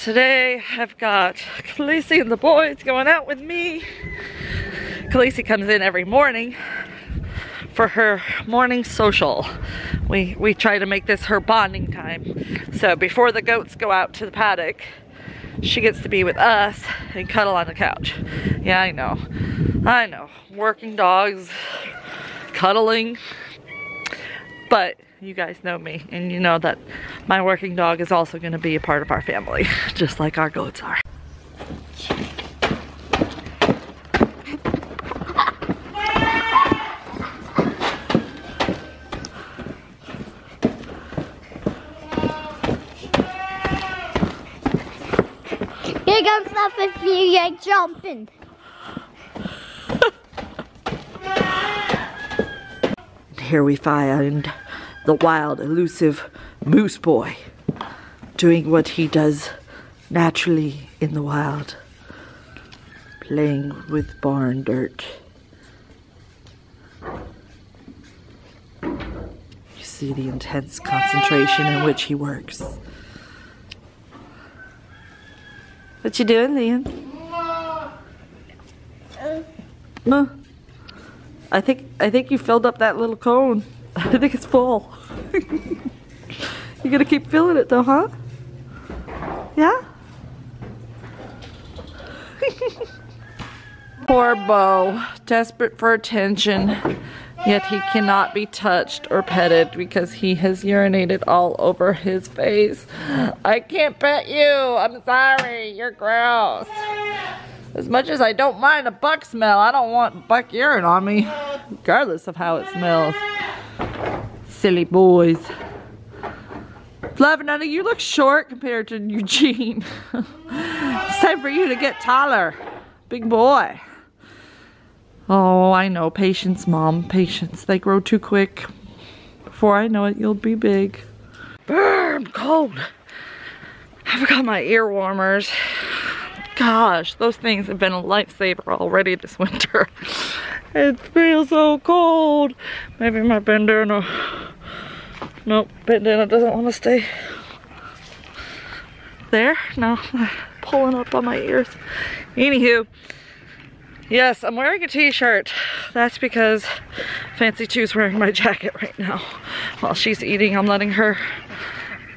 Today I've got Khaleesi and the boys going out with me. Khaleesi comes in every morning for her morning social. We try to make this her bonding time. So before the goats go out to the paddock, she gets to be with us and cuddle on the couch. Yeah, I know. Working dogs, cuddling. But you guys know me, and you know that my working dog is also going to be a part of our family, just like our goats are. Here comes nothing for you, you're jumping. Here we find the wild, elusive moose boy doing what he does naturally in the wild, playing with barn dirt. You see the intense concentration in which he works. What you doing, Liam? No. I think you filled up that little cone. I think it's full. You gonna keep filling it though, huh? Yeah? Poor Bo, desperate for attention, yet he cannot be touched or petted because he has urinated all over his face. I can't pet you, I'm sorry, you're gross. As much as I don't mind a buck smell, I don't want buck urine on me, regardless of how it smells. Silly boys. Flavinetta, you look short compared to Eugene. It's time for you to get taller. Big boy. Oh, I know. Patience, Mom. Patience. They grow too quick. Before I know it, you'll be big. Brr, I'm cold. I forgot my ear warmers. Gosh, those things have been a lifesaver already this winter. It feels so cold. Maybe my bandana. Nope, bandana doesn't want to stay there. No, pulling up on my ears. Anywho, yes, I'm wearing a t-shirt. That's because Fancy Two's wearing my jacket right now. While she's eating, I'm letting her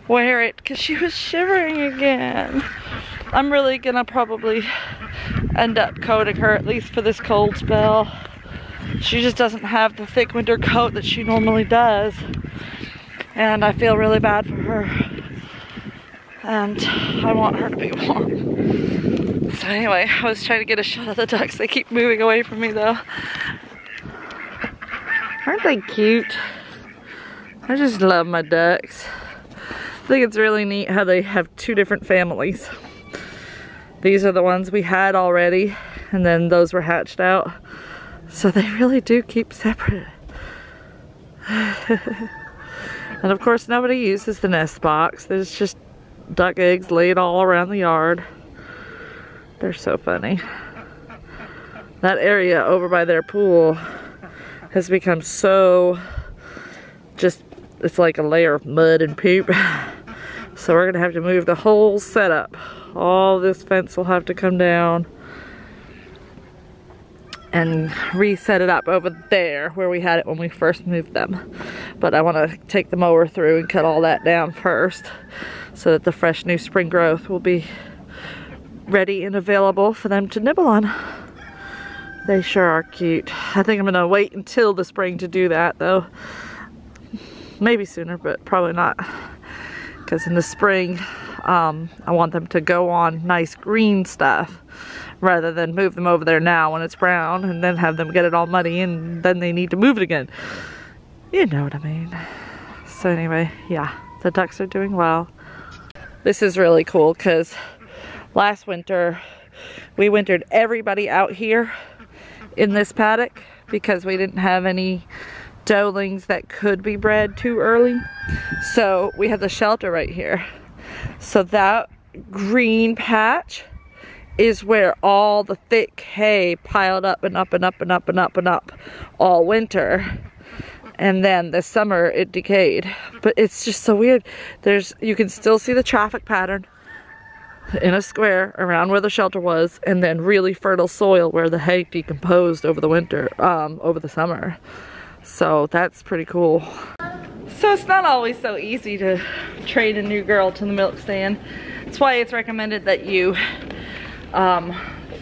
wear it because she was shivering again. I'm really gonna probably end up coating her, at least for this cold spell. She just doesn't have the thick winter coat that she normally does. And I feel really bad for her. And I want her to be warm. So anyway, I was trying to get a shot of the ducks. They keep moving away from me though. Aren't they cute? I just love my ducks. I think it's really neat how they have two different families. These are the ones we had already, and then those were hatched out. So they really do keep separate. And of course nobody uses the nest box. There's just duck eggs laid all around the yard. They're so funny. That area over by their pool has become so just, it's like a layer of mud and poop. So we're gonna have to move the whole setup. All this fence will have to come down and reset it up over there where we had it when we first moved them. But I want to take the mower through and cut all that down first so that the fresh new spring growth will be ready and available for them to nibble on. They sure are cute. I think I'm gonna wait until the spring to do that though. Maybe sooner, but probably not. Because in the spring, I want them to go on nice green stuff rather than move them over there now when it's brown and then have them get it all muddy and then they need to move it again. You know what I mean. So anyway, yeah, the ducks are doing well. This is really cool because last winter we wintered everybody out here in this paddock because we didn't have any doelings that could be bred too early. So we have the shelter right here. So that green patch is where all the thick hay piled up and up and up and up and up and up all winter. And then this summer it decayed. But it's just so weird. You can still see the traffic pattern in a square around where the shelter was, and then really fertile soil where the hay decomposed over the winter, over the summer. So that's pretty cool. So it's not always so easy to train a new girl to the milk stand. That's why it's recommended that you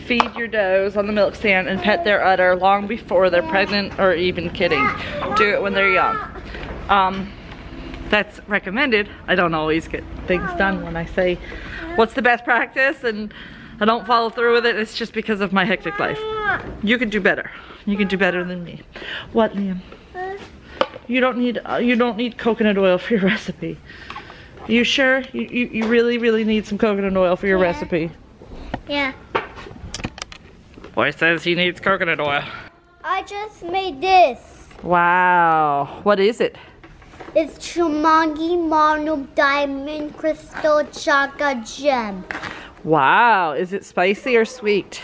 feed your does on the milk stand and pet their udder long before they're pregnant or even kidding. Do it when they're young. That's recommended. I don't always get things done when I say what's the best practice and I don't follow through with it. It's just because of my hectic life. You can do better. You can do better than me. What, Liam? You don't need coconut oil for your recipe. You sure? You really need some coconut oil for your recipe? Yeah. Boy says he needs coconut oil. I just made this. Wow. What is it? It's Chumangi Mono Diamond Crystal Chaka Gem. Wow. Is it spicy or sweet?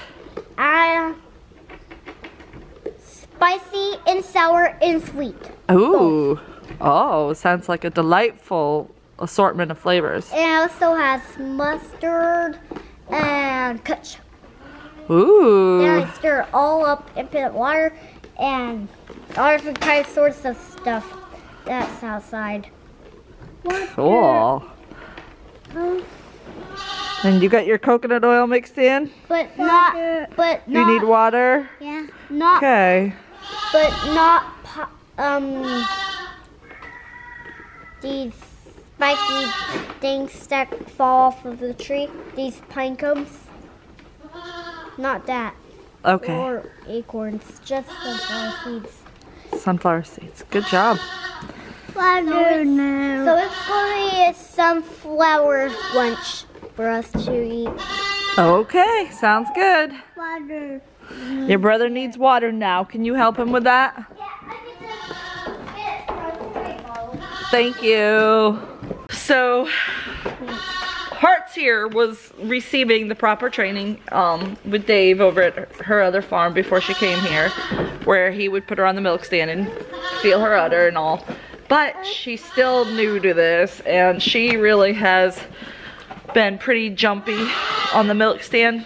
Spicy and sour and sweet. Ooh. Oh, sounds like a delightful assortment of flavors. It also has mustard and ketchup. Ooh. Then I stir it all up and put in water and all different sorts of stuff that's outside. Cool. And you got your coconut oil mixed in? But not. You need water? Yeah. Not. Okay. But not these spiky things that fall off of the tree. These pine cones. Not that. Okay. Or acorns. Just sunflower seeds. Sunflower seeds. Good job. So it's going to be a sunflower lunch for us to eat. Okay. Sounds good. Water. Your brother needs water now. Can you help him with that? Thank you. So, Hearts here was receiving the proper training with Dave over at her other farm before she came here, where he would put her on the milk stand and feel her udder and all. But she's still new to this, and she really has been pretty jumpy on the milk stand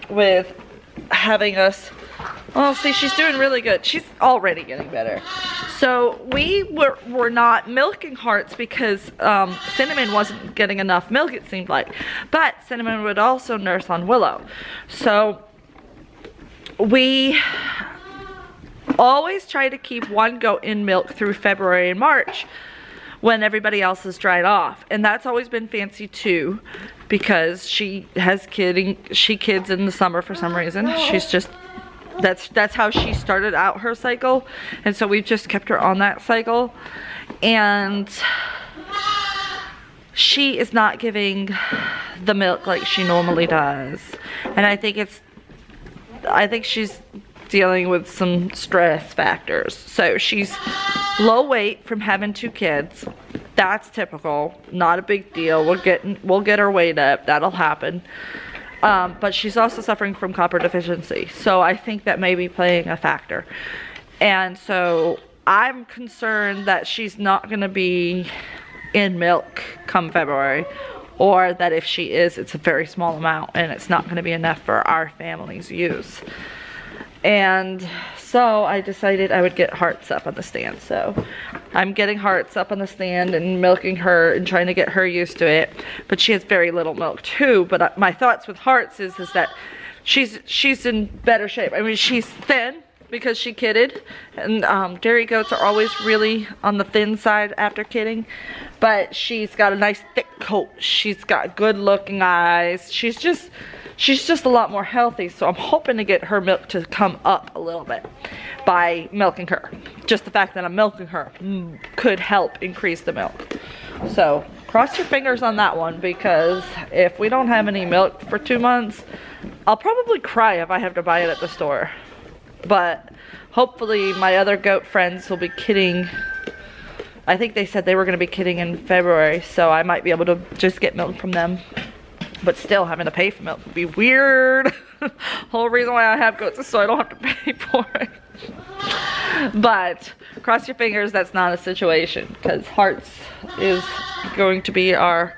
with having us. Well, see, she's doing really good. She's already getting better. So we were not milking Hearts because Cinnamon wasn't getting enough milk, it seemed like. But Cinnamon would also nurse on Willow. So we always try to keep one goat in milk through February and March when everybody else is dried off. And that's always been Fancy too, because she has kids in the summer for some reason. She's just, that's how she started out her cycle, and so we've just kept her on that cycle. And she is not giving the milk like she normally does, and I think she's dealing with some stress factors. So she's low weight from having 2 kids. That's typical, not a big deal. We'll get her weight up. That'll happen. But she's also suffering from copper deficiency, so I think that may be playing a factor. And so I'm concerned that she's not going to be in milk come February, or that if she is, it's a very small amount and it's not going to be enough for our family's use. And so I decided I would get Hearts up on the stand. So I'm getting Hearts up on the stand and milking her and trying to get her used to it. But she has very little milk too. But my thoughts with Hearts is that she's in better shape. I mean, she's thin because she kidded. And dairy goats are always really on the thin side after kidding. But she's got a nice thick coat. She's got good looking eyes. She's just a lot more healthy, so I'm hoping to get her milk to come up a little bit by milking her. Just the fact that I'm milking her could help increase the milk. So cross your fingers on that one, because if we don't have any milk for 2 months, I'll probably cry if I have to buy it at the store. But hopefully my other goat friends will be kidding. I think they said they were going to be kidding in February, so I might be able to just get milk from them. But still, having to pay for milk would be weird. Whole reason why I have goats is so I don't have to pay for it. But cross your fingers that's not a situation, because Hearts is going to be our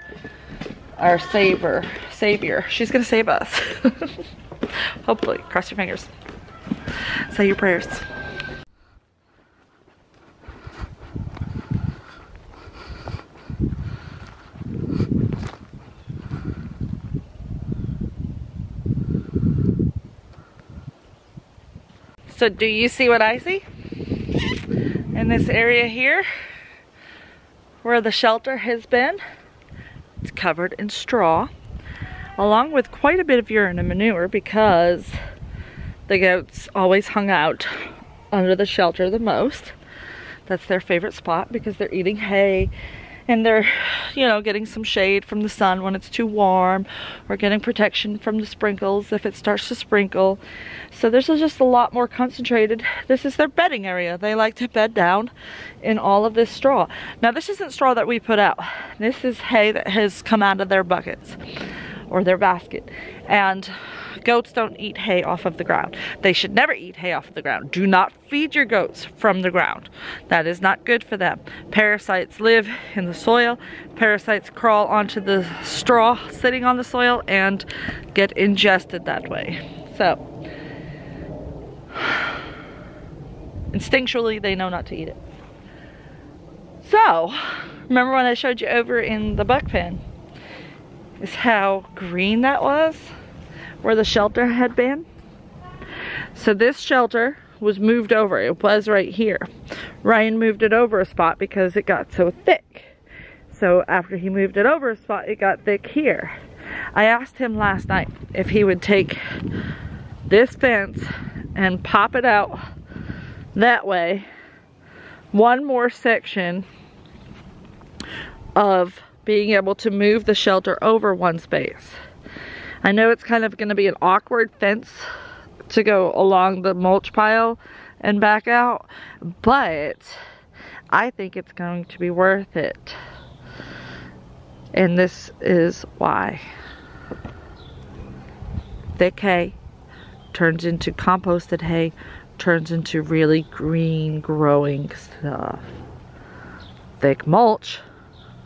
our savior. She's gonna save us. Hopefully, cross your fingers. Say your prayers. So do you see what I see? In this area here, where the shelter has been, it's covered in straw, along with quite a bit of urine and manure, because the goats always hung out under the shelter the most. That's their favorite spot because they're eating hay and they're, you know, getting some shade from the sun when it's too warm, or getting protection from the sprinkles if it starts to sprinkle. So there's just a lot more concentrated. This is their bedding area. They like to bed down in all of this straw. Now this isn't straw that we put out. This is hay that has come out of their buckets or their basket. And goats don't eat hay off of the ground. They should never eat hay off of the ground. Do not feed your goats from the ground. That is not good for them. Parasites live in the soil. Parasites crawl onto the straw sitting on the soil and get ingested that way. So, instinctually, they know not to eat it. So, remember when I showed you over in the buck pen? Is how green that was? Where the shelter had been. So this shelter was moved over. It was right here. Ryan moved it over a spot because it got so thick. So after he moved it over a spot, it got thick here. I asked him last night if he would take this fence and pop it out that way. One more section of being able to move the shelter over one space. I know it's kind of going to be an awkward fence to go along the mulch pile and back out, but I think it's going to be worth it. And this is why. Thick hay turns into composted hay, turns into really green growing stuff. Thick mulch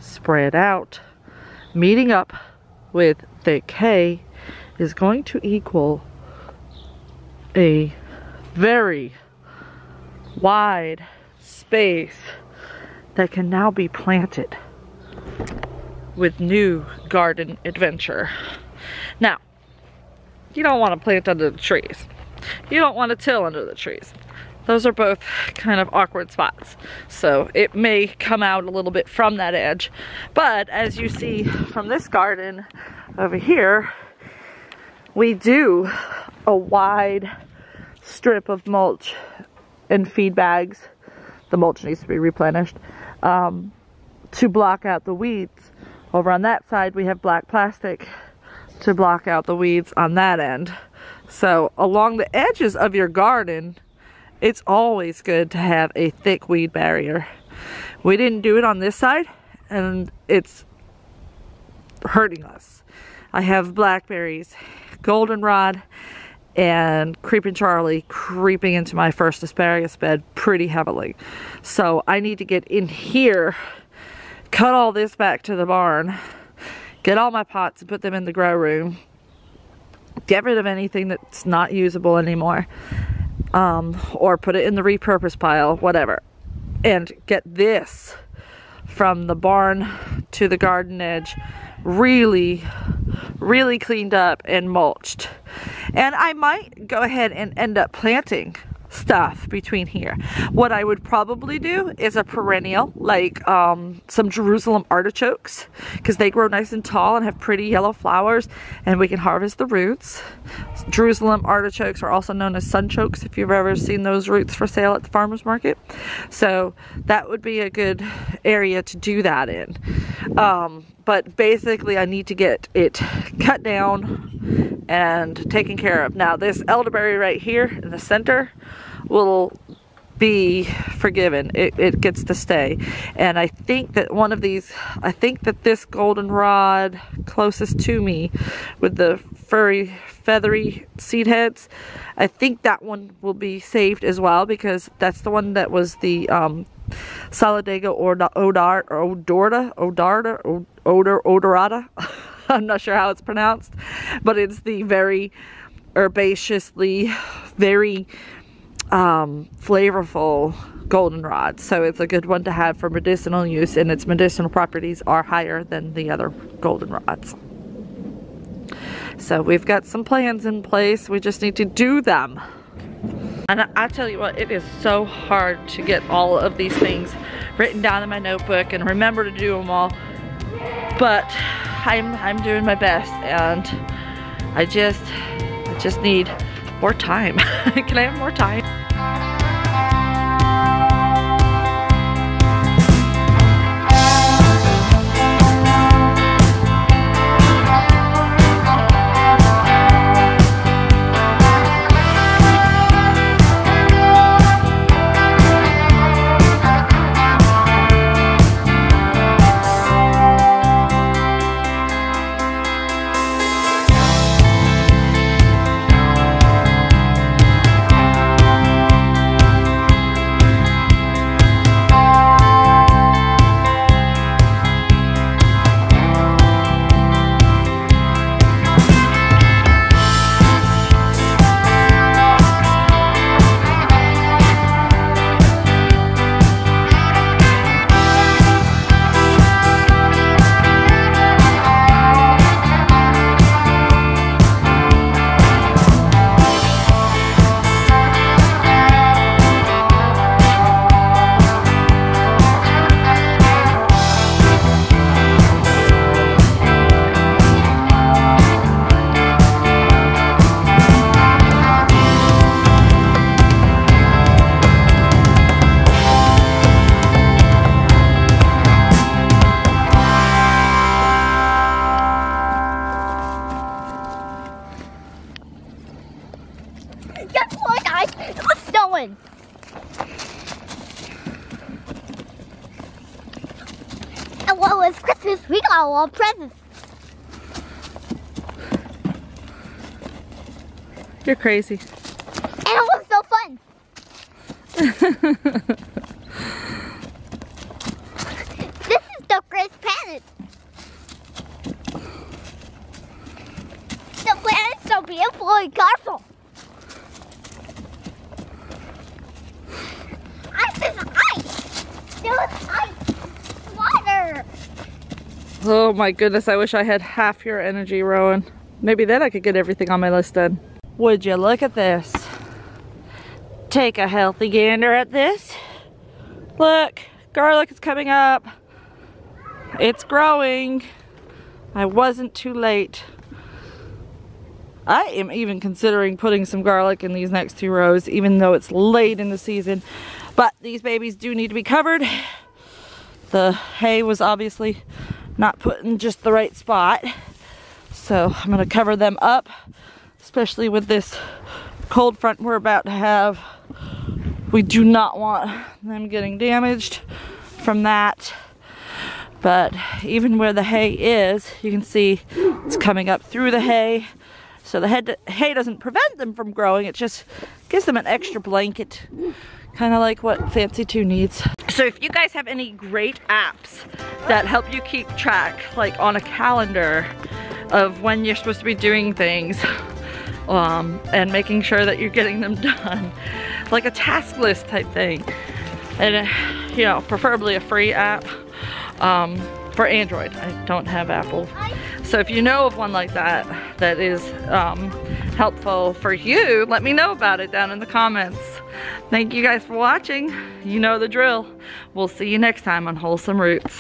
spread out, meeting up with thick hay, is going to equal a very wide space that can now be planted with new garden adventure. Now, you don't want to plant under the trees. You don't want to till under the trees. Those are both kind of awkward spots. So it may come out a little bit from that edge. But as you see from this garden over here, we do a wide strip of mulch and feed bags. The mulch needs to be replenished to block out the weeds. Over on that side, we have black plastic to block out the weeds on that end. So along the edges of your garden, it's always good to have a thick weed barrier. We didn't do it on this side, and it's hurting us. I have blackberries, goldenrod, and creeping Charlie creeping into my first asparagus bed pretty heavily. So I need to get in here, cut all this back to the barn, get all my pots and put them in the grow room, get rid of anything that's not usable anymore, or put it in the repurpose pile, whatever, and get this from the barn to the garden edge really cleaned up and mulched. And I might go ahead and end up planting stuff between here. What I would probably do is a perennial, like some Jerusalem artichokes, because they grow nice and tall and have pretty yellow flowers, and we can harvest the roots. Jerusalem artichokes are also known as sunchokes, if you've ever seen those roots for sale at the farmer's market. So that would be a good area to do that in. But basically I need to get it cut down and taken care of. Now this elderberry right here in the center will be forgiven. It gets to stay. And I think that one of these, I think that this goldenrod closest to me with the furry, feathery seed heads, I think that one will be saved as well, because that's the one that was the Solidago odorata. I'm not sure how it's pronounced, but it's the very herbaceously, very flavorful goldenrod. So it's a good one to have for medicinal use, and its medicinal properties are higher than the other goldenrods. So we've got some plans in place. We just need to do them. And I tell you what, it is so hard to get all of these things written down in my notebook and remember to do them all. But I'm doing my best, and I just need more time. Can I have more time? Guess what, guys? It's snowing. And while it's Christmas, we got a lot of presents. You're crazy. And it was so fun. This is the greatest planet. The planet's so beautiful and colorful. Ice is ice. There was ice. Water. Oh my goodness, I wish I had half your energy, Rowan. Maybe then I could get everything on my list done. Would you look at this? Take a healthy gander at this. Look, garlic is coming up. It's growing. I wasn't too late. I am even considering putting some garlic in these next 2 rows, even though it's late in the season. But these babies do need to be covered. The hay was obviously not put in just the right spot. So I'm gonna cover them up, especially with this cold front we're about to have. We do not want them getting damaged from that. But even where the hay is, you can see it's coming up through the hay. So the hay doesn't prevent them from growing, it just gives them an extra blanket, kind of like what Fancy 2 needs. So if you guys have any great apps that help you keep track, like on a calendar, of when you're supposed to be doing things, and making sure that you're getting them done, like a task list type thing, and you know, preferably a free app for Android. I don't have Apple. So if you know of one like that that is helpful for you, let me know about it down in the comments. Thank you guys for watching. You know the drill. We'll see you next time on Wholesome Roots.